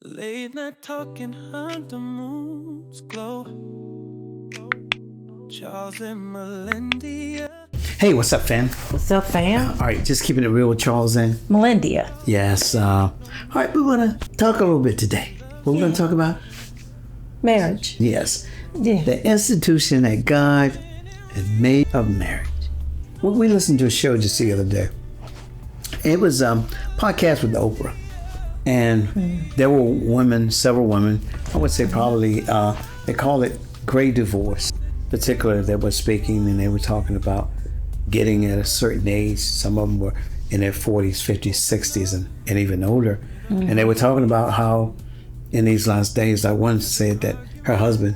Late night talking under moon's glow. Charles and Melendia. Hey, what's up, fam? What's up, fam? All right, just keeping it real with Charles and Melendia. Yes. All right, we want to talk a little bit today. What we're going to talk about? Marriage. Yes. Yeah. The institution that God has made of marriage. Well, we listened to a show just the other day. It was a podcast with Oprah. And there were women, several women, I would say probably, they call it gray divorce, particularly that were speaking, and they were talking about getting at a certain age. Some of them were in their 40s, 50s, 60s, and even older. And they were talking about how in these last days, like one said that her husband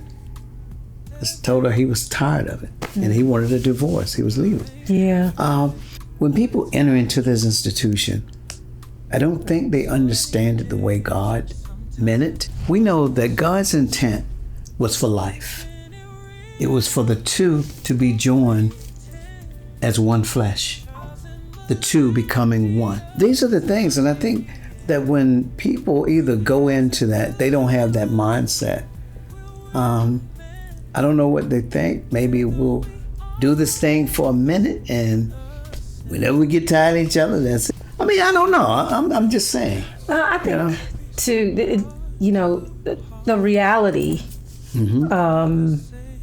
just told her he was tired of it and he wanted a divorce. He was leaving. Yeah. When people enter into this institution, I don't think they understand it the way God meant it. We know that God's intent was for life. It was for the two to be joined as one flesh, the two becoming one. These are the things, and I think that when people either go into that, they don't have that mindset. I don't know what they think. Maybe we'll do this thing for a minute, and whenever we get tired of each other, that's it. I mean, I don't know. I'm just saying. I think the reality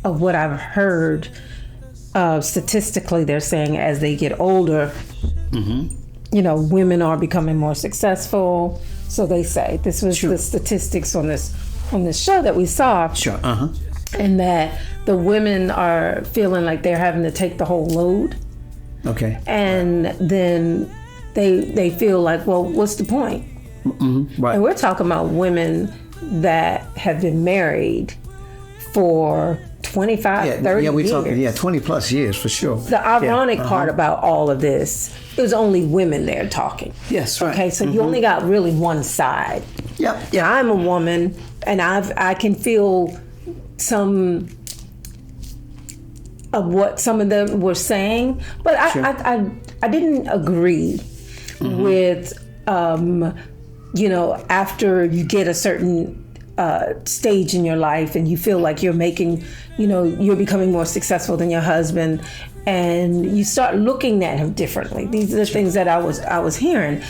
of what I've heard, statistically, they're saying as they get older, women are becoming more successful. So they say this was the statistics on this show that we saw. Sure. And that the women are feeling like they're having to take the whole load. Okay. And then they feel like, well, what's the point? Right. And we're talking about women that have been married for 25, 30 yeah, we're years. talking, 20 plus years for sure. The ironic part about all of this, it was only women there talking. Yes, right. Okay, so you only got really one side. Yep. I'm a woman, and I can feel some of what some of them were saying, but I didn't agree with after you get a certain stage in your life and you feel like you're making, you're becoming more successful than your husband, and you start looking at him differently. These are the things that I was hearing,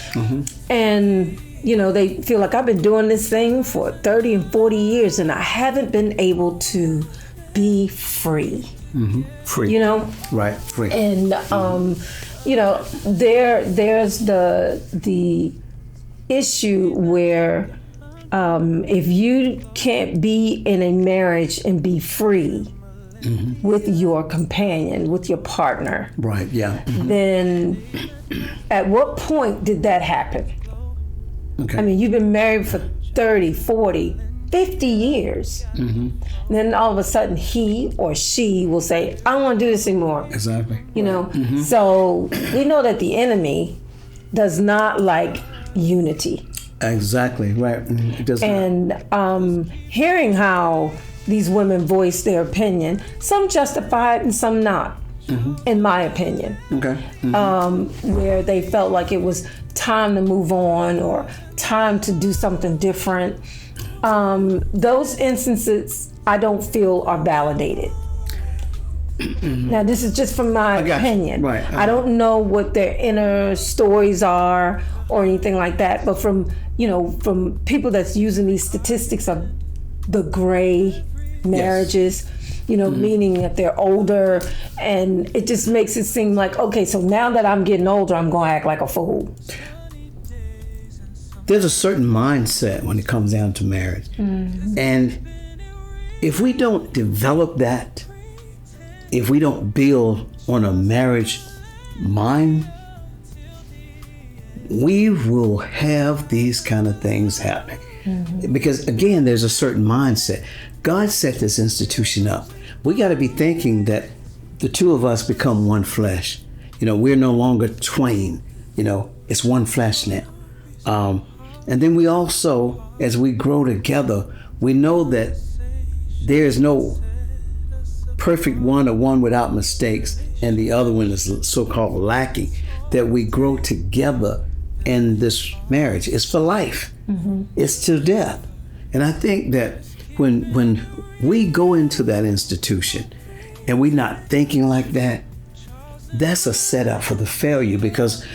and they feel like I've been doing this thing for 30 and 40 years and I haven't been able to be free. Free. Right, free. And there's the issue where if you can't be in a marriage and be free with your companion, with your partner, right, yeah. Then at what point did that happen? Okay. I mean, you've been married for 30, 40, 50 years. And then all of a sudden he or she will say, I don't want to do this anymore. Exactly. So we know that the enemy does not like unity. Exactly, right. It does not. And hearing how these women voice their opinion, some justified and some not, in my opinion. Okay. Where they felt like it was time to move on or time to do something different. Those instances I don't feel are validated. Now this is just from my opinion. Right. I don't know what their inner stories are or anything like that, but from people that's using these statistics of the gray marriages, meaning that they're older, and it just makes it seem like, okay, so now that I'm getting older, I'm going to act like a fool. There's a certain mindset when it comes down to marriage. And if we don't develop that, if we don't build on a marriage mind, we will have these kind of things happening. Because again, there's a certain mindset. God set this institution up. We got to be thinking that the two of us become one flesh. We're no longer twain. It's one flesh now. And then we also, as we grow together, we know that there is no perfect one or one without mistakes, and the other one is so-called lacking, that we grow together in this marriage. It's for life. It's to death. And I think that when we go into that institution and we're not thinking like that, that's a setup for the failure, because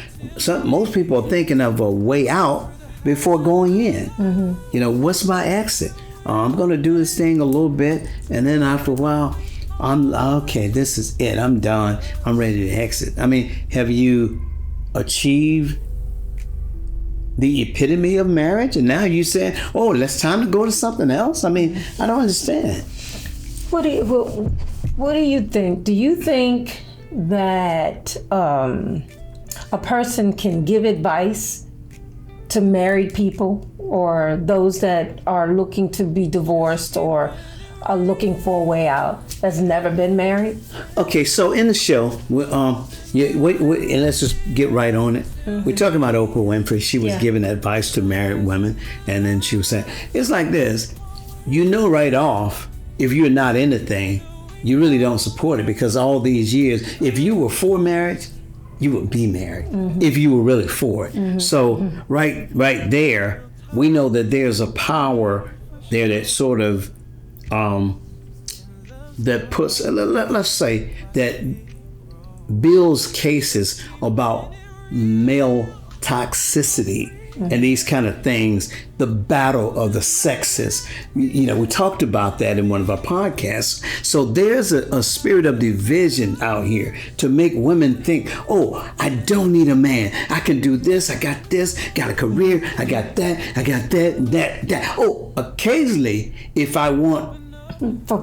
most people are thinking of a way out before going in. You know, what's my exit? I'm going to do this thing a little bit, and then after a while, I'm okay, this is it. I'm done. I'm ready to exit. I mean, have you achieved the epitome of marriage? And now you say, oh, it's time to go to something else? I mean, I don't understand. What do you think? Do you think that a person can give advice to married people or those that are looking to be divorced or are looking for a way out that's never been married? Okay, so in the show, and let's just get right on it. We're talking about Oprah Winfrey. She was giving advice to married women, and then she was saying, it's like this, you know right off, if you're not in the thing, you really don't support it, because all these years, if you were for marriage, you would be married, if you were really for it. So right there, we know that there's a power there that sort of that puts, let's say, that builds cases about male toxicity and these kind of things, the battle of the sexes. You know, we talked about that in one of our podcasts. So there's a spirit of division out here to make women think, oh, I don't need a man. I can do this. I got this, got a career. I got that. Oh, occasionally, if I want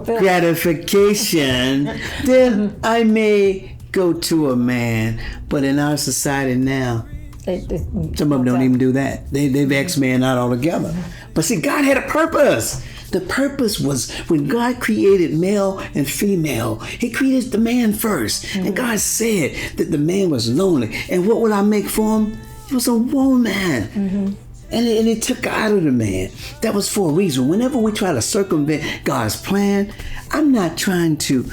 gratification, then I may go to a man. But in our society now, some of them don't even do that. They've X-Men out altogether. But see, God had a purpose. The purpose was when God created male and female, he created the man first. And God said that the man was lonely. And what would I make for him? It was a woman. And it took out of the man. That was for a reason. Whenever we try to circumvent God's plan, I'm not trying to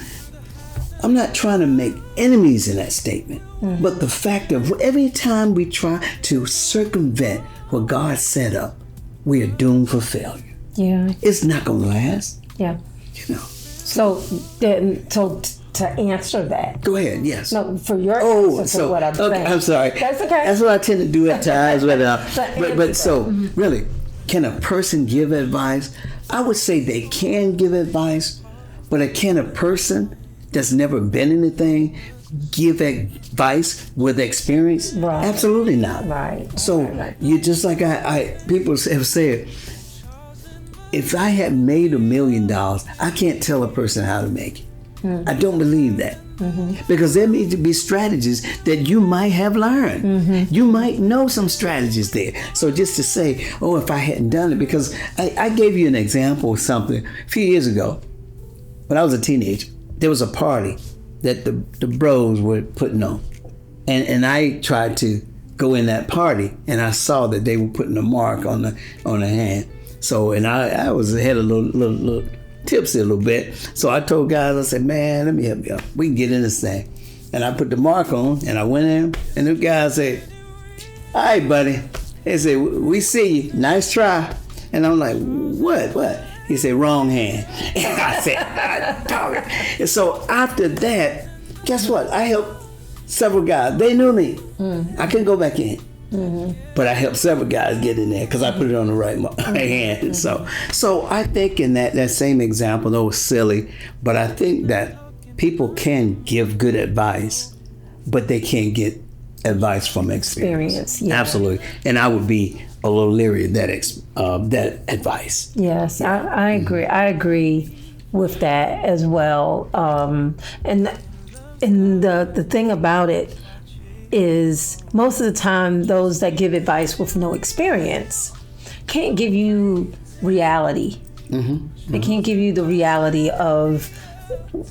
make enemies in that statement. But the fact of every time we try to circumvent what God set up, we are doomed for failure. Yeah. It's not going to last. Yeah. You know. So to answer that. Go ahead, yes. No, for your answer to what I'm saying. I'm sorry. That's okay. That's what I tend to do at times. But so, really, can a person give advice? I would say they can give advice, but can a person that's never been in anything give advice with experience? Right. Absolutely not. Right. So you just like people have said, if I had made $1 million, I can't tell a person how to make it. I don't believe that. Because there need to be strategies that you might have learned. You might know some strategies there. So just to say, oh, if I hadn't done it, because I gave you an example of something a few years ago. When I was a teenager, there was a party that the bros were putting on. And I tried to go in that party, and I saw that they were putting a mark on the hand. So, and I was had a little tipsy a little bit. So I told guys, I said, man, let me help you out. We can get in this thing. And I put the mark on, and I went in, and the guys said, all right, buddy. They said, we see you. Nice try. And I'm like, what? He said, wrong hand. And I said, dog it. And so after that, guess what? I helped several guys. They knew me. I couldn't go back in. But I helped several guys get in there because I put it on the right hand. So I think in that same example, though, it was silly, but I think that people can give good advice, but they can't get advice from experience. Yeah. Absolutely. And I would be a little leery of that advice. Yes, I agree. I agree with that as well. And the thing about it is most of the time those that give advice with no experience can't give you reality. They can't give you the reality of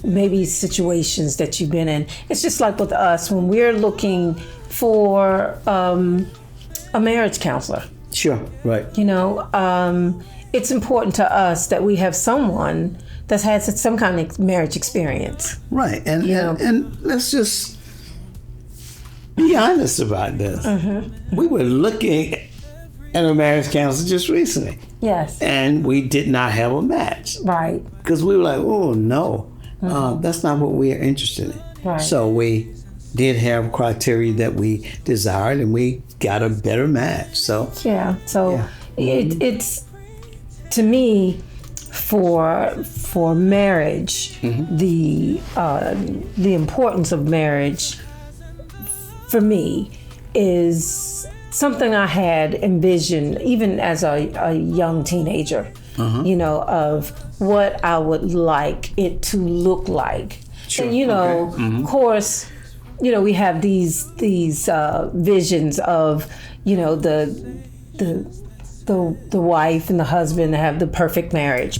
maybe situations that you've been in. It's just like with us when we're looking for a marriage counselor. Sure, right. You know, it's important to us that we have someone that's had some kind of marriage experience. Right, and let's just be honest about this. We were looking and a marriage counselor just recently. Yes. And we did not have a match. Right. Because we were like, oh, no, that's not what we are interested in. Right. So we did have criteria that we desired, and we got a better match. So yeah. So it's, to me, for marriage, the importance of marriage for me is something I had envisioned even as a young teenager, of what I would like it to look like. Sure. And, of course, we have these visions of, the wife and the husband have the perfect marriage,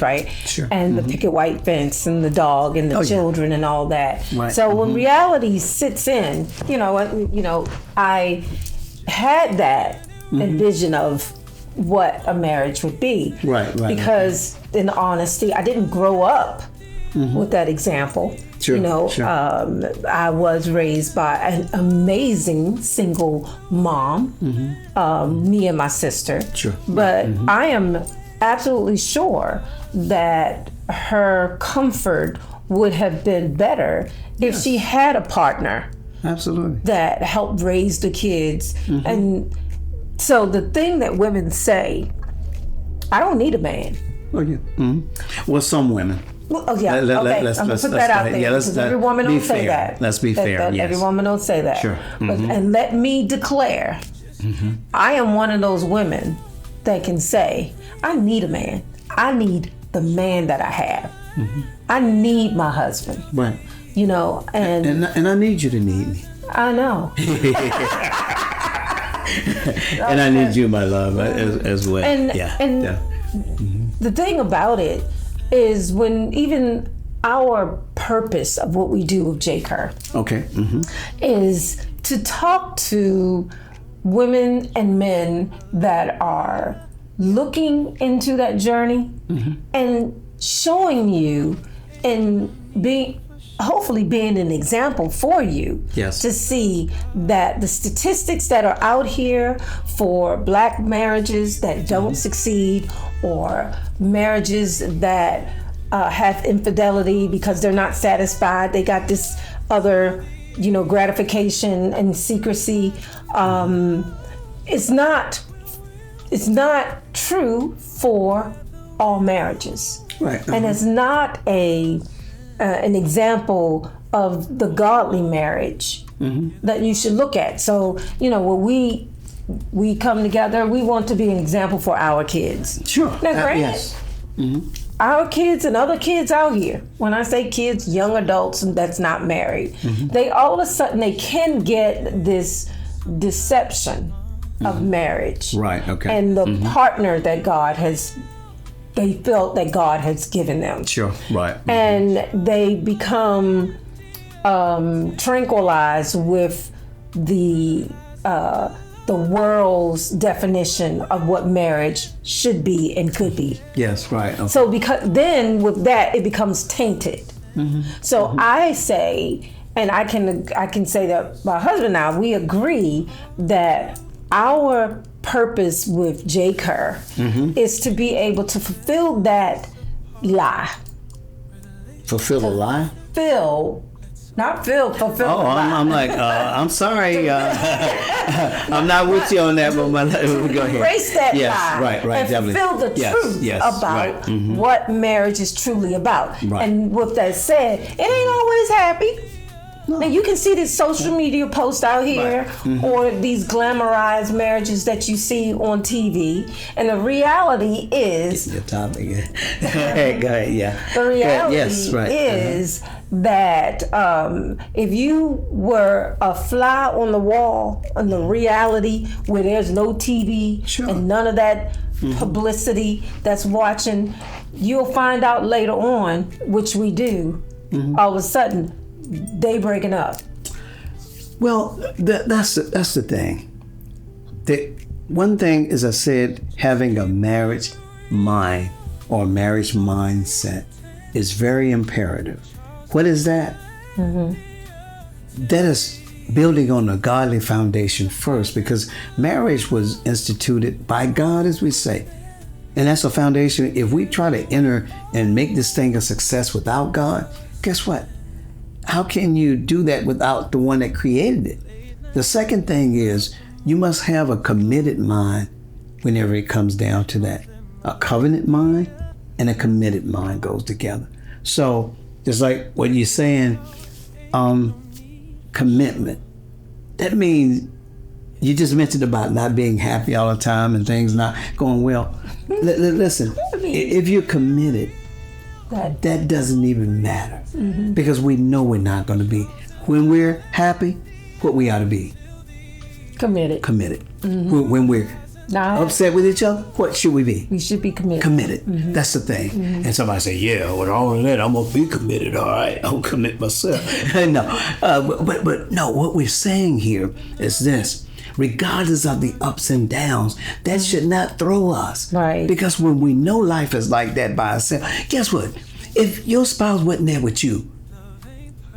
right? Sure. And the picket white fence and the dog and the children and all that. Right. So when reality sits in, I had that vision of what a marriage would be. Right. Because in honesty, I didn't grow up with that example. Sure. Sure. I was raised by an amazing single mom, me and my sister. Sure. But I am absolutely sure that her comfort would have been better if she had a partner. Absolutely. That helped raise the kids. And so the thing that women say, I don't need a man. Oh, yeah. Well, some women. Well, I'm gonna put that out there, because every woman don't say that. Let's be fair. Yes. Every woman don't say that. Sure. And let me declare, I am one of those women that can say, I need a man. I need the man that I have. I need my husband. Right. And I need you to need me. I know. And I need you, my love, as well. And the thing about it is, when even our purpose of what we do with J. Kerr is to talk to women and men that are looking into that journey and showing you and hopefully being an example for you to see that the statistics that are out here for Black marriages that don't succeed, or marriages that have infidelity because they're not satisfied, they got this other gratification and secrecy, it's not true for all marriages. Right. And it's not an example of the godly marriage that you should look at. So, when we come together, we want to be an example for our kids. Sure. Now, granted, yes. our kids and other kids out here, when I say kids, young adults that's not married, they all of a sudden, they can get this deception of marriage. Right, okay. And the partner that they felt that God has given them. Sure, right. And they become tranquilized with the world's definition of what marriage should be and could be. Yes, right. Okay. So because then with that, it becomes tainted. So I say, and I can say that my husband and I, we agree that our purpose with J. Kerr is to be able to fulfill that lie. Fulfill a lie? Fulfill Oh, the I'm like, I'm sorry. I'm not with you on that, but go ahead. Erase that lie. Right, and definitely. fulfill the truth about what marriage is truly about. Right. And with that said, it ain't always happy. No. Now you can see this social media post out here, or these glamorized marriages that you see on TV, and the reality is Your topic. Go ahead. Yeah. the reality Yes, right. is that if you were a fly on the wall in the reality where there's no TV and none of that publicity that's watching, you'll find out later on, which we do, all of a sudden they breaking up. Well, that's the thing. The one thing, as I said, having a marriage mind or marriage mindset is very imperative. What is that? That is building on a godly foundation first, because marriage was instituted by God, as we say. And that's a foundation. If we try to enter and make this thing a success without God, guess what? How can you do that without the one that created it? The second thing is you must have a committed mind whenever it comes down to that. A covenant mind and a committed mind goes together. So just like what you're saying, commitment. That means you just mentioned about not being happy all the time and things not going well. Listen, if you're committed, that doesn't even matter, because we know we're not going to be. When we're happy, what we ought to be? Committed. When we're upset with each other, what should we be? We should be committed. That's the thing. And somebody say, yeah, with all of that, I'm going to be committed. All right, I'll commit myself. No, but no, what we're saying here is this. Regardless of the ups and downs, that should not throw us. Right. Because when we know life is like that by itself, guess what? If your spouse wasn't there with you,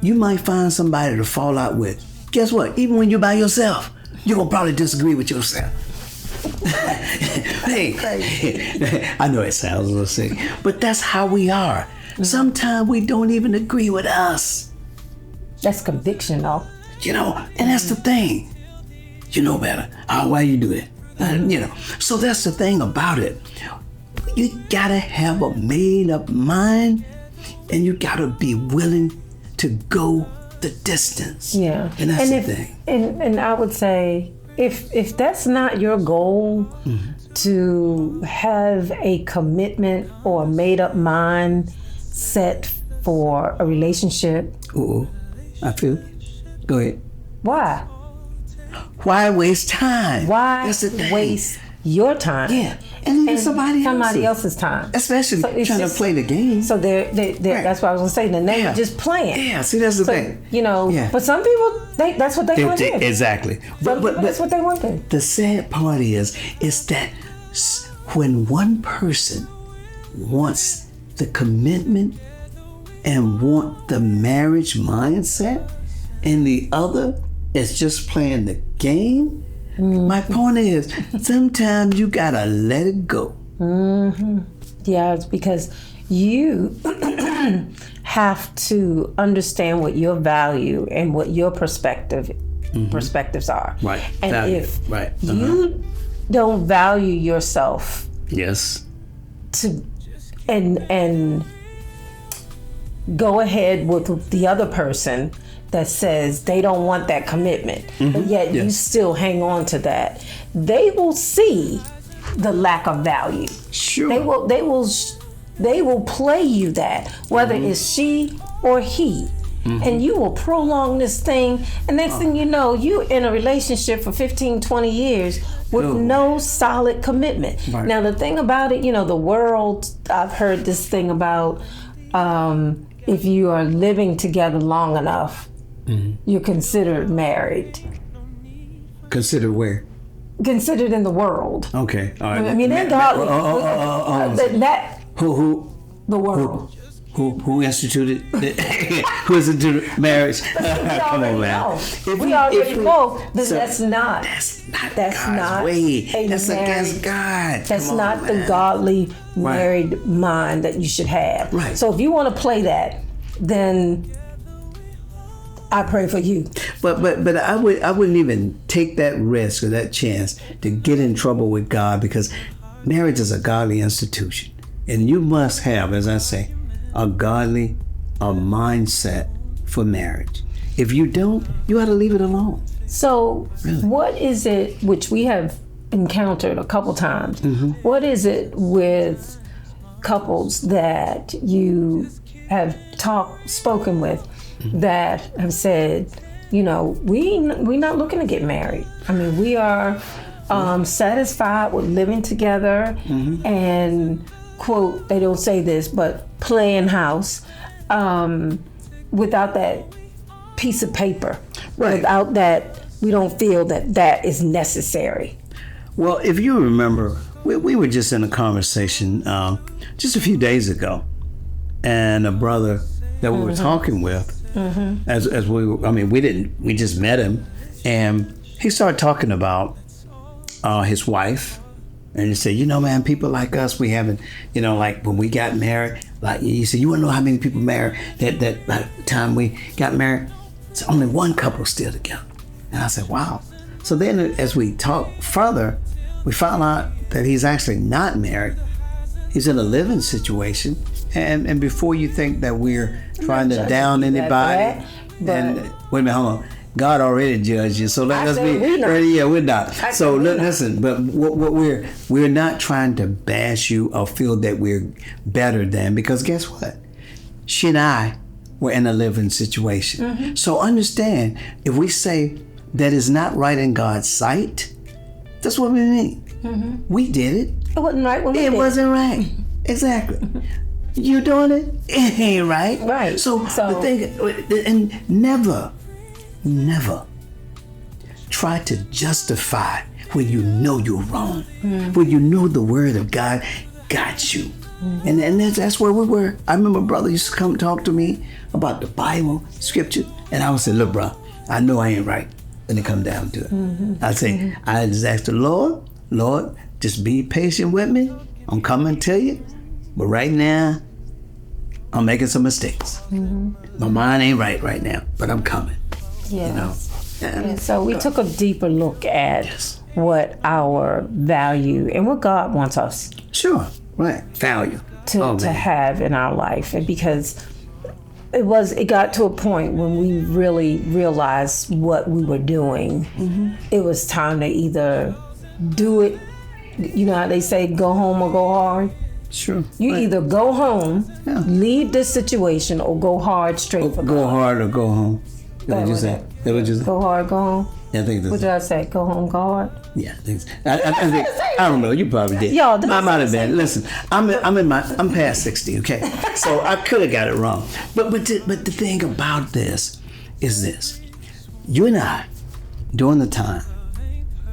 you might find somebody to fall out with. Guess what? Even when you're by yourself, you're going to probably disagree with yourself. Hey, I know it sounds a little sick, but that's how we are. Sometimes we don't even agree with us. That's conviction, though. And that's the thing. You know better. Why you do it? So that's the thing about it. You gotta have a made up mind, and you gotta be willing to go the distance. Yeah. And that's the thing. And I would say, if that's not your goal, to have a commitment or a made up mind set for a relationship. I feel. Go ahead. Why? Why waste time? Why waste your time? Yeah, and somebody else's time, especially trying to play the game. So that's what I was gonna say. The name is just playing. Yeah, see, that's the thing. But some people, that's what they want to do. Exactly. But that's what they want to do. The sad part is that when one person wants the commitment and want the marriage mindset, and the other is just playing the game. My point is, sometimes you gotta let it go. Yeah, it's because you have to understand what your value and what your perspectives are. Right. And value. if you don't value yourself, yes, and go ahead with the other person that says they don't want that commitment, but yet you still hang on to that, they will see the lack of value. Sure. They will play you that, whether it's she or he. And you will prolong this thing, and next thing you know, you in a relationship for 15, 20 years with no solid commitment. Right. Now the thing about it, the world, I've heard this thing about if you are living together long enough, you're considered married. Considered where? Considered in the world. Okay, all right. I mean, in godly. The world. Who instituted who instituted marriage? Come on, man. We already know that that's not God's way. That's against God. That's not the godly married mind that you should have. Right. So if you want to play that, then I pray for you. But I wouldn't even take that risk or that chance to get in trouble with God, because marriage is a godly institution, and you must have, as I say, a mindset for marriage. If you don't, you ought to leave it alone. So what is it, which we have encountered a couple times, what is it with couples that you have spoken with that have said, we're not looking to get married. I mean, we are satisfied with living together and, quote, they don't say this, but playing house without that piece of paper. Right. Without that, we don't feel that is necessary. Well, if you remember, we were just in a conversation just a few days ago, and a brother that we were talking with As we just met him, and he started talking about his wife, and he said, man, people like us, we haven't, like when we got married, like he said, you want to know how many people married that by the time we got married, it's only one couple still together. And I said, wow. So then as we talked further, we found out that he's actually not married. He's in a living situation. And before you think that we're trying to down anybody, and wait a minute, hold on. God already judged you, so let us be. We're not. So listen, but what we're not trying to bash you or feel that we're better than, because guess what? She and I were in a living situation. So understand, if we say that is not right in God's sight, that's what we mean. We did it. It wasn't right when we did it. It wasn't right. Exactly. You doing it? It ain't right. Right. So the thing, and never try to justify when you know you're wrong, when you know the word of God got you. And that's where we were. I remember brother used to come talk to me about the Bible, scripture, and I would say, look, bro, I know I ain't right when it come down to it. I say, I just ask the Lord, just be patient with me. I'm coming to you. But right now, I'm making some mistakes. My mind ain't right now, but I'm coming. And so we took a deeper look at what our value and what God wants us value to have in our life. And because it got to a point when we really realized what we were doing. It was time to either do it, you know how they say go home or go hard? Sure. You either go home, leave this situation, or go hard straight for God. Go hard or go home. What you say? Go hard, go home. Yeah, I think that's what did I say? Go home, go hard. Yeah, I think. I don't know. You probably did. Yo, I might have been. Listen, I'm past 60. Okay, so I could have got it wrong. But the thing about this is this: you and I, during the time,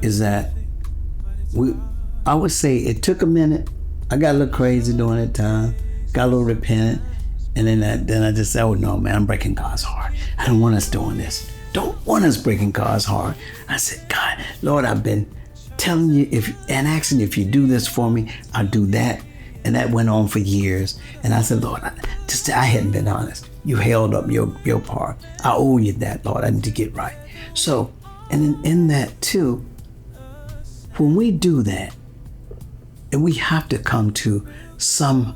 is that I would say it took a minute. I got a little crazy during that time, got a little repentant, and then I just said, oh no, man, I'm breaking God's heart. I don't want us doing this. Don't want us breaking God's heart. I said, God, Lord, I've been telling you and asking if you do this for me, I'll do that. And that went on for years. And I said, Lord, I hadn't been honest. You held up your part. I owe you that, Lord. I need to get right. So, and in that too, when we do that, and we have to come to some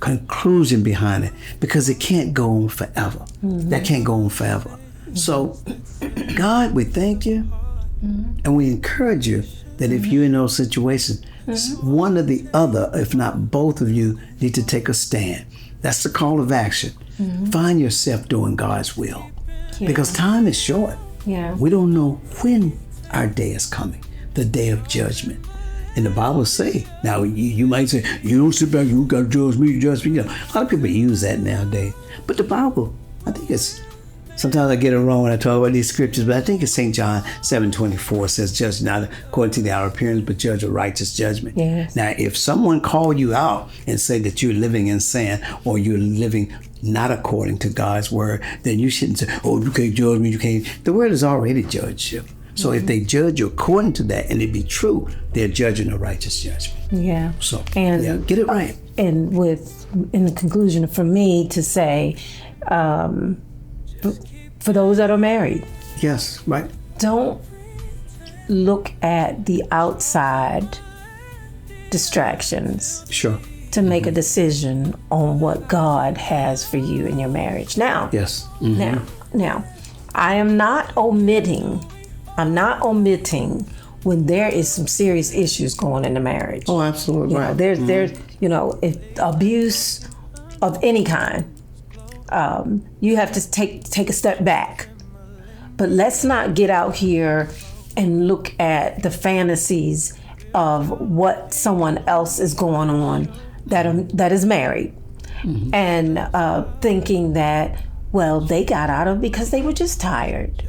conclusion behind it, because it can't go on forever. That can't go on forever. So, God, we thank you, and we encourage you that if you're in those situations, one or the other, if not both of you, need to take a stand. That's the call of action. Find yourself doing God's will, because time is short. We don't know when our day is coming, the day of judgment. And the Bible say, now you might say, you don't sit back, you got to judge me. You know, a lot of people use that nowadays. But the Bible, I think it's, sometimes I get it wrong when I talk about these scriptures, but I think it's St. John 7:24 says, judge not according to the outer appearance, but judge a righteous judgment. Now, if someone called you out and say that you're living in sin, or you're living not according to God's word, then you shouldn't say, oh, you can't judge me, you can't. The word has already judged you. So if they judge you according to that, and it be true, they're judging a righteous judgment. So get it right. And in the conclusion, for me to say, for those that are married, don't look at the outside distractions to make a decision on what God has for you in your marriage. Now, now, I'm not omitting when there is some serious issues going in the marriage. Oh, absolutely. You know, there's if abuse of any kind, you have to take a step back. But let's not get out here and look at the fantasies of what someone else is going on that is married, and thinking that, well, they got out of it because they were just tired.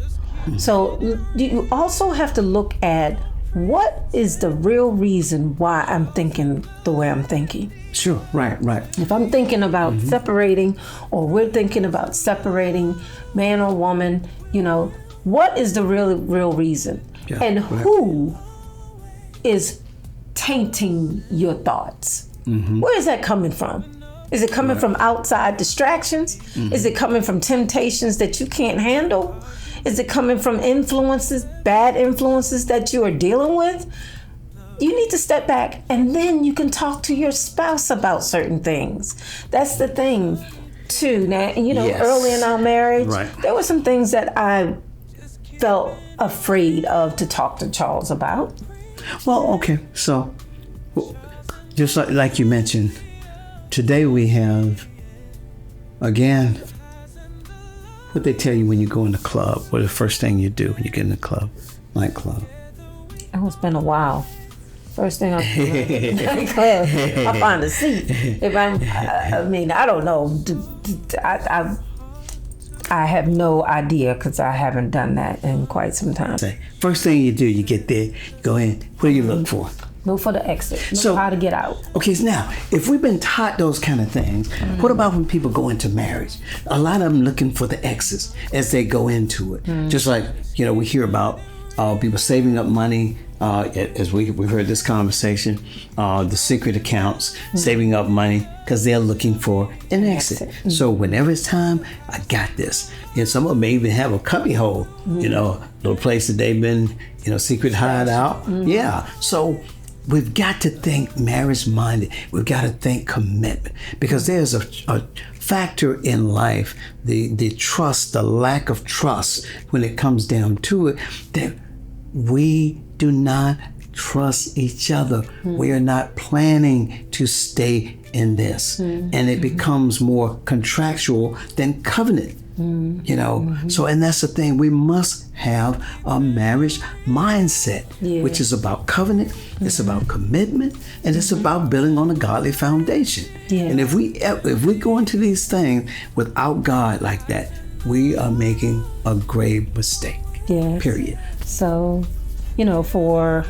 So you also have to look at what is the real reason why I'm thinking the way I'm thinking? Sure. Right. If I'm thinking about separating, or we're thinking about separating, man or woman, what is the real reason? Yeah, and right. who is tainting your thoughts? Where is that coming from? Is it coming from outside distractions? Is it coming from temptations that you can't handle? Is it coming from influences, bad influences that you are dealing with? You need to step back, and then you can talk to your spouse about certain things. That's the thing, too. Now, Yes. early in our marriage, Right. there were some things that I felt afraid of to talk to Charles about. Well, okay. So, just like you mentioned, today we have, again, what they tell you when you go in the club. What the first thing you do when you get in the club, nightclub? Oh, it's been a while. First thing I do, I find a seat. If I don't know. I have no idea, because I haven't done that in quite some time. First thing you do, you get there, you go in. What do you look for? Look for the exit. Know So- how to get out. Okay, so now, if we've been taught those kind of things, what about when people go into marriage? A lot of them looking for the exits as they go into it. Just like, we hear about people saving up money, as we heard this conversation, the secret accounts, saving up money because they're looking for an exit. So whenever it's time, I got this. Some of them may even have a cubby hole, little place that they've been, secret hideout. Yeah. So we've got to think marriage-minded. We've got to think commitment, because there's a factor in life, the trust, the lack of trust, when it comes down to it, that we do not trust each other. We are not planning to stay in this. And it becomes more contractual than covenant. So, and that's the thing, we must have a marriage mindset, which is about covenant, it's about commitment, and it's about building on a godly foundation. And if we go into these things without God like that, we are making a grave mistake. Period. So, for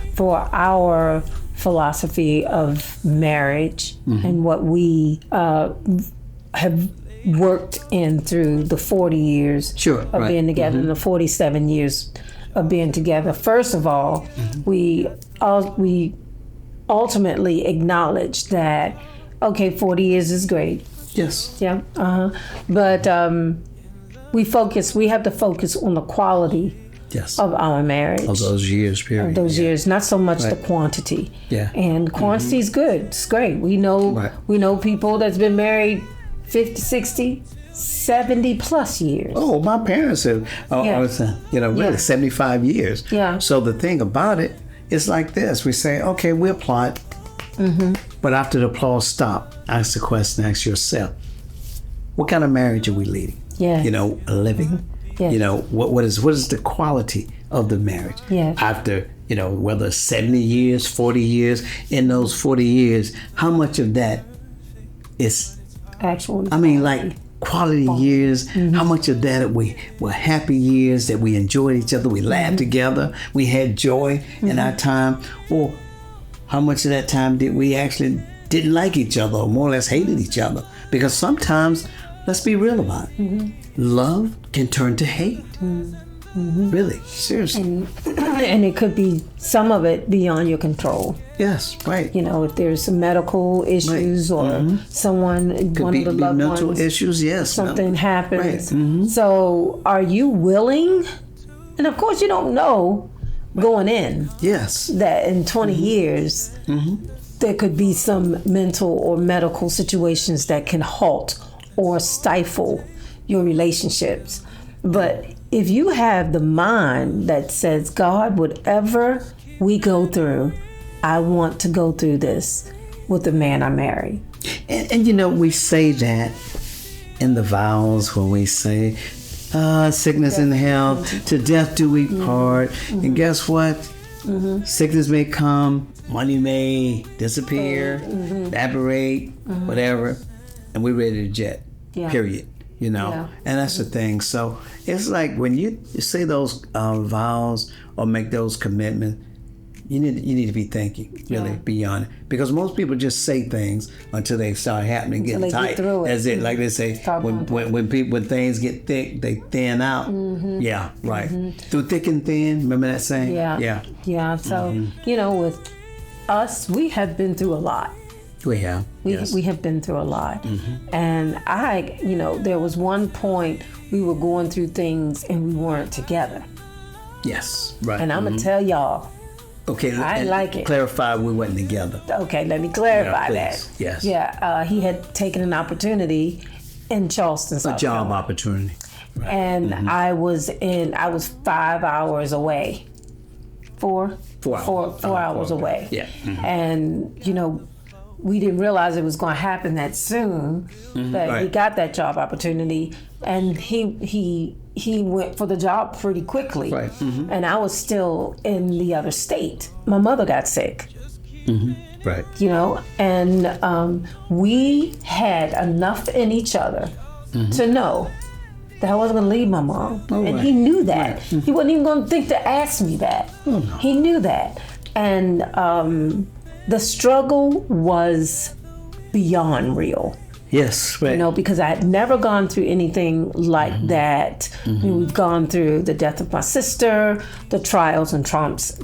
our philosophy of marriage and what we have worked in through the 40 years of being together, and the 47 years of being together. First of all, we ultimately acknowledge that, 40 years is great. Yes. Yeah. But we have to focus on the quality of our marriage. Of those years, period. Of those years, not so much the quantity. And quantity is good. It's great. We know people that's been married 50, 60, 70 plus years. Oh, my parents have, really 75 years. So the thing about it is like this. We say, okay, we applaud. But after the applause stop, ask the question, ask yourself, what kind of marriage are we leading? Living. What is the quality of the marriage? After, whether it's 70 years, 40 years, in those 40 years, how much of that is actual? Quality years, how much of that were happy years that we enjoyed each other, we laughed together, we had joy in our time, or how much of that time did we actually didn't like each other, or more or less hated each other? Because sometimes, let's be real about it, love can turn to hate. Really, seriously. And it could be some of it beyond your control. Yes, right. If there's some medical issues or someone, one of the loved mental ones, issues, yes. something happens. So are you willing? And of course you don't know going in. Yes. That in 20 years, there could be some mental or medical situations that can halt or stifle your relationships. But if you have the mind that says, God, whatever we go through, I want to go through this with the man I marry. And we say that in the vows when we say, sickness and health, to death do we part. And guess what? Sickness may come, money may disappear, evaporate, whatever, and we're ready to jet. Period. And that's the thing. So it's like when you say those vows or make those commitments, you need to be thinking really beyond it, because most people just say things until they start happening, getting tight. That's it. Like they say, when things get thick, they thin out. Yeah, right. Through thick and thin. Remember that saying? Yeah. So with us, we have been through a lot. We have. We have been through a lot. And there was one point we were going through things and we weren't together. Yes, right. And I'm going to tell y'all, okay, I like it. Clarify, we weren't together. Okay, let me clarify that. Yes. Yeah, he had taken an opportunity in Charleston, South Carolina. A job opportunity. Right. And I was 5 hours away. 4 hours away. Yeah. And, we didn't realize it was going to happen that soon, but he got that job opportunity, and he went for the job pretty quickly. Right. And I was still in the other state. My mother got sick. Right. And we had enough in each other to know that I wasn't going to leave my mom. And he knew that. Right. He wasn't even going to think to ask me that. Oh, no. He knew that. And the struggle was beyond real. Yes, right. Because I had never gone through anything like that. We've gone through the death of my sister, the trials and triumphs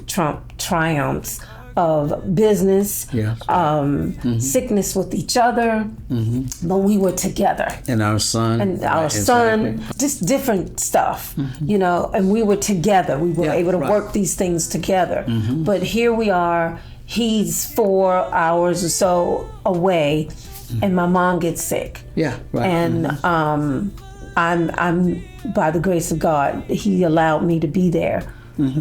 of business, sickness with each other, but we were together. And our son. Just different stuff, and we were together. We were able to work these things together. But here we are. He's 4 hours or so away, and my mom gets sick. Yeah, right. And I'm by the grace of God, he allowed me to be there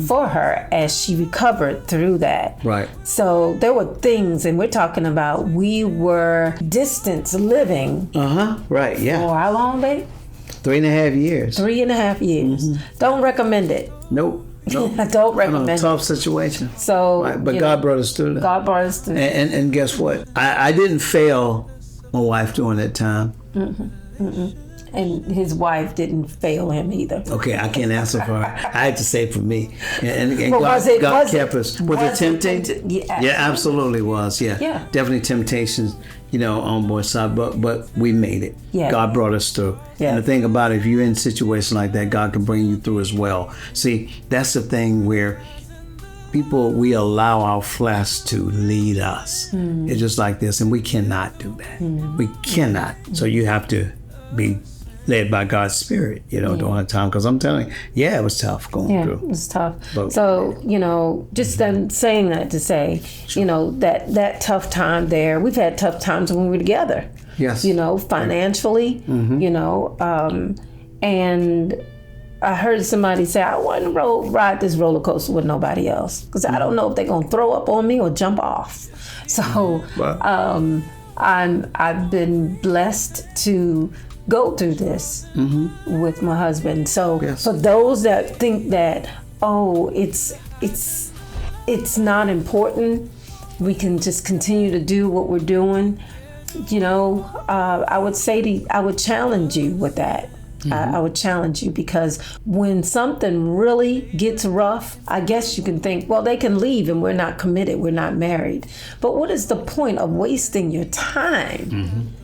for her as she recovered through that. Right. So there were things, and we're talking about we were distance living. Right. Yeah. For how long, babe? 3.5 years. 3.5 years. Don't recommend it. Nope. I don't recommend it. Tough situation. So, right. But God brought us through that. God brought us through that. And guess what? I didn't fail my wife during that time. And his wife didn't fail him either. Okay, I can't answer for her. I had to say for me. And God kept us. Was it tempting? Yeah, absolutely was. Yeah. Definitely temptations, on both sides. But we made it. Yeah. God brought us through. Yeah. And the thing about it, if you're in a situation like that, God can bring you through as well. See, that's the thing where we allow our flesh to lead us. It's just like this, and we cannot do that. We cannot. So you have to be led by God's Spirit, during the time. Because I'm telling you, it was tough going through. It was tough. But, so, just then saying that to say, that tough time there, we've had tough times when we were together. Yes. Financially, and I heard somebody say, I wouldn't ride this roller coaster with nobody else, because I don't know if they're going to throw up on me or jump off. So, I've been blessed to go through this with my husband. So for those that think that, it's not important, we can just continue to do what we're doing, I would challenge you with that. I would challenge you, because when something really gets rough, I guess you can think, well, they can leave and we're not committed, we're not married. But what is the point of wasting your time?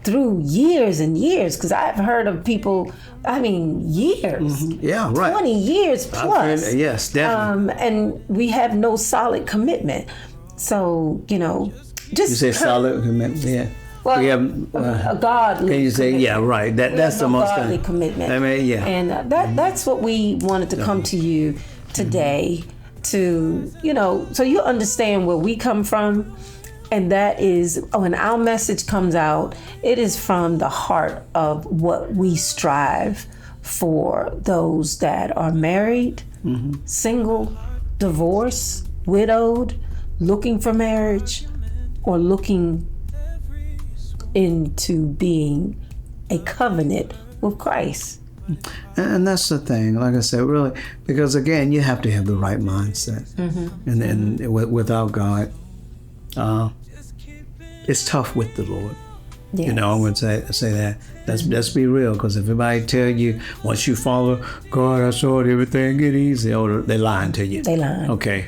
Through years and years, because I've heard of people, years. Yeah, right. 20 years plus. Yes, definitely. And we have no solid commitment. So, just... You say solid commitment, yeah. Well, we have a godly Can you say, commitment. yeah, right. That's the most... godly commitment. And that's what we wanted to come to you today to, so you understand where we come from. And that is, when our message comes out, it is from the heart of what we strive for those that are married, single, divorced, widowed, looking for marriage, or looking into being a covenant with Christ. And that's the thing, like I said, really, because again, you have to have the right mindset. And then without God, it's tough with the Lord. You know, I'm going to say that. Let's be real, because if everybody tell you once you follow God, I saw everything get easy, oh, they lying to you. They lying. Okay,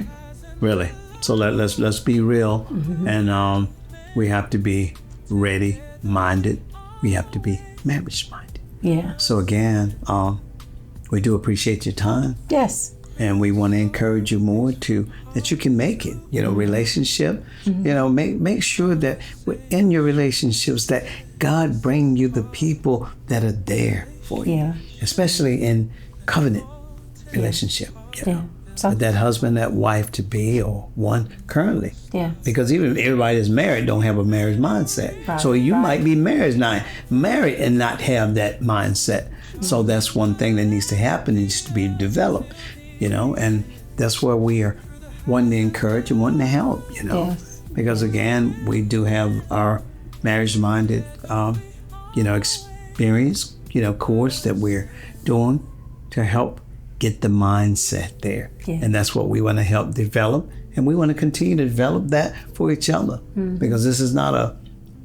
really. So let's be real, and we have to be ready-minded. We have to be marriage-minded. Yeah. So again, we do appreciate your time. Yes. And we want to encourage you more that you can make it, you know, relationship, you know, make sure that in your relationships that God bring you the people that are there for you, Yeah. especially in covenant relationship, you know, So, that husband, that wife to be, or one currently. yeah. Because even everybody that's married don't have a marriage mindset. Right, So you right. might be married and not have that mindset. So that's one thing that needs to happen. It needs to be developed, you know, and that's where we are wanting to encourage and wanting to help, you know. Yes. Because again, we do have our marriage-minded, you know, experience, you know, course that we're doing to help get the mindset there. Yeah. And that's what we want to help develop. And we want to continue to develop that for each other. Because this is not a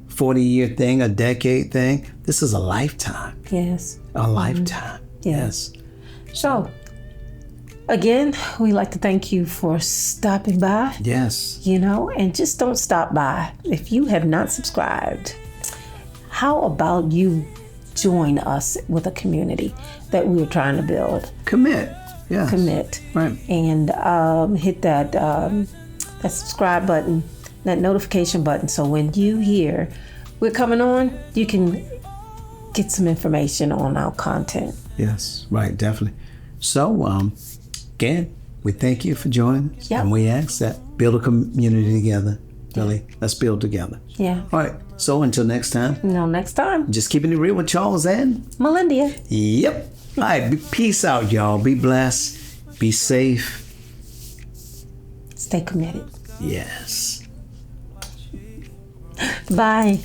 40-year thing, a decade thing. This is a lifetime. Yes. A lifetime. Yes. So, again, we'd like to thank you for stopping by, Yes. you know, and just don't stop by. If you have not subscribed, how about you join us with a community that we are trying to build? Commit. Yes. Commit. Right. And hit that subscribe button, that notification button, so when you hear we're coming on, you can get some information on our content. Yes. Right. Definitely. So, again, we thank you for joining us. Yep. And we ask that build a community together. Really. Let's build together. Yeah. All right. So until next time, Until next time, just keeping it real with Charles and Melendia. Yep. All right. Peace out, y'all. Be blessed. Be safe. Stay committed. Yes. Bye.